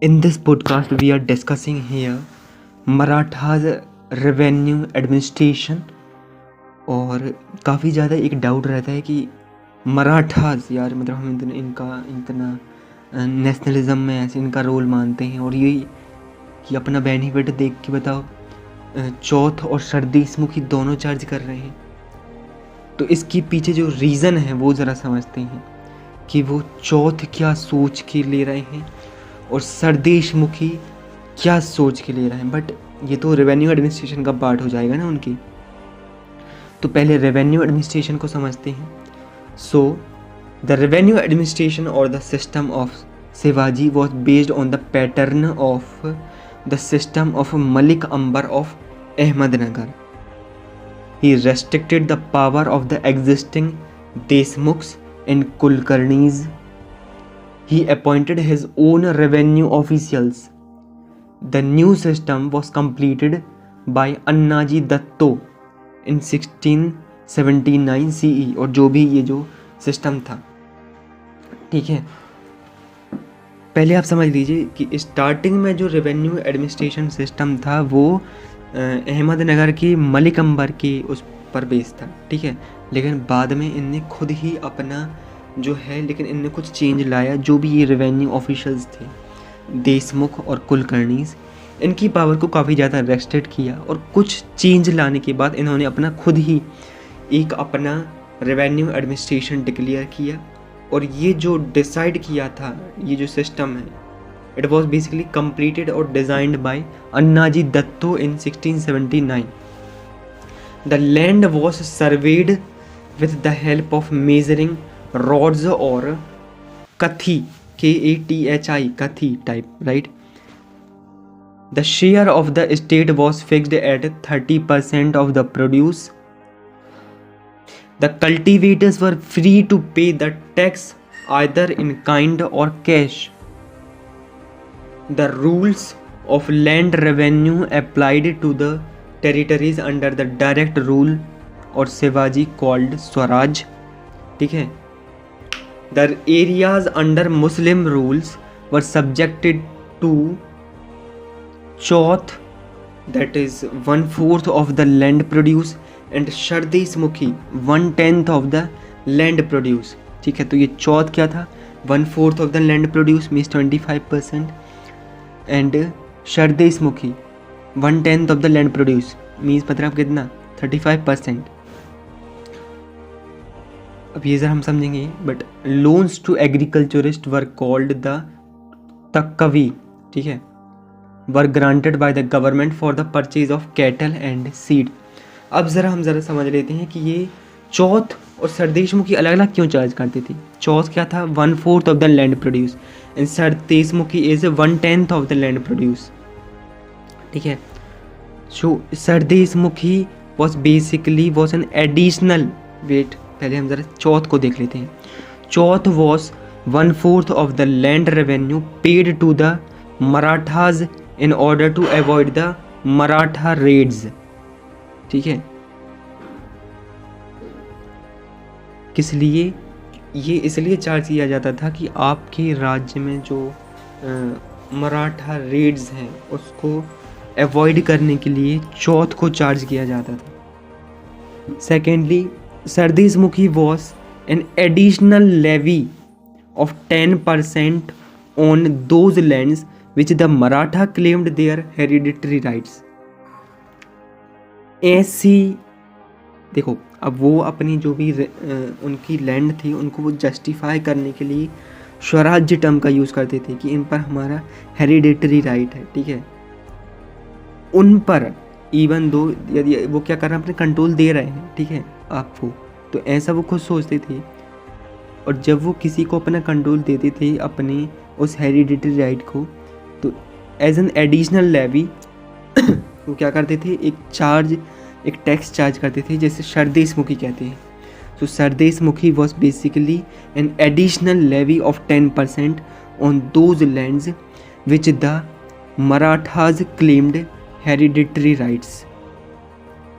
In this podcast, we are discussing here Marathas revenue administration। और काफ़ी ज़्यादा एक डाउट रहता है कि मराठास यार मतलब हम इतना नेशनलिज्म में ऐसे इनका रोल मानते हैं और ये कि अपना बेनिफिट देख के बताओ चौथ और सरदेशमुखी दोनों चार्ज कर रहे हैं। तो इसके पीछे जो रीज़न है वो ज़रा समझते हैं कि वो चौथ क्या सोच के ले रहे हैं और सरदेशमुखी क्या सोच के ले रहे हैं। बट ये तो रेवेन्यू एडमिनिस्ट्रेशन का पार्ट हो जाएगा ना उनकी। तो पहले रेवेन्यू एडमिनिस्ट्रेशन को समझते हैं। सो द रेवेन्यू एडमिनिस्ट्रेशन और the system of Shivaji was based on the pattern of the system of Malik Ambar of Ahmednagar. He restricted the power of the existing Deshmukhs and Kulkarnis. He appointed his own revenue officials. The new system was completed by Annaji Datto in 1679 CE। और जो भी ये जो system था, ठीक है, पहले आप समझ लीजिए कि स्टार्टिंग में जो रेवेन्यू एडमिनिस्ट्रेशन सिस्टम था वो अहमदनगर की मलिक अंबर की उस पर बेस था, ठीक है। लेकिन बाद में इनने खुद ही अपना जो है इनने कुछ चेंज लाया। जो भी ये रेवेन्यू ऑफिशियल्स थे देशमुख और कुलकर्णीज, इनकी पावर को काफ़ी ज़्यादा रेस्ट्रिक्ट किया और कुछ चेंज लाने के बाद इन्होंने अपना खुद ही एक अपना रेवेन्यू एडमिनिस्ट्रेशन डिक्लेयर किया। और ये जो डिसाइड किया था, ये जो सिस्टम है, it was basically completed or designed by Annaji Datto in 1679. The land was surveyed with the help of measuring rods or kathi, K-A-T-H-I, kathi type, right? The share of the estate was fixed at 30% of the produce. The cultivators were free to pay the tax either in kind or cash. The rules of land revenue applied to the territories under the direct rule or Shivaji called Swaraj, ठीक है। The areas under Muslim rules were subjected to Chauth, that is 1/4 of the land produce, and Shardeshmukhi 1/10 of the land produce, ठीक है। तो ये चौथ क्या था? 1/4 of the land produce means 25%, and sardeshmukhi 1/10 of the land produce means मतलब कितना? 35%। अब ये ज़रा हम समझेंगे। But loans to agriculturist were called the taccavi, ठीक है, were granted by the government for the purchase of cattle and seed. अब हम ज़रा समझ लेते हैं कि ये चौथ और सरदेशमुखी अलग अलग क्यों चार्ज करती थी। चौथ क्या था? 1/4 of the land produce, and sardeshmukhi is 1/10 of the land produce, ठीक है। So sardeshmukhi was basically was an additional weight. पहले हम ज़रा चौथ को देख लेते हैं। Chauth was 1/4 of the land revenue paid to the Marathas in order to avoid the Maratha raids, ठीक है। किस लिए? ये इसलिए चार्ज किया जाता था कि आपके राज्य में जो मराठा रेड्स हैं उसको अवॉइड करने के लिए चौथ को चार्ज किया जाता था। Secondly, sardeshmukhi was an additional levy of 10% on those lands which the Maratha claimed their hereditary rights. ऐसी देखो, अब वो अपनी जो भी उनकी लैंड थी उनको वो जस्टिफाई करने के लिए स्वराज्य टर्म का यूज़ करते थे कि इन पर हमारा हेरिडेटरी राइट है, ठीक है। उन पर इवन दो यदि वो क्या कर रहे हैं, अपने कंट्रोल दे रहे हैं, ठीक है, आपको, तो ऐसा वो खुद सोचते थे। और जब वो किसी को अपना कंट्रोल देते थे अपने उस हेरिडेटरी राइट को, तो एज एन एडिशनल लेवी वो क्या करते थे, एक टैक्स चार्ज करते थे, जैसे सरदेशमुखी कहते हैं। तो sardeshmukhi was basically an additional levy of 10% on those lands which the Marathas claimed hereditary rights.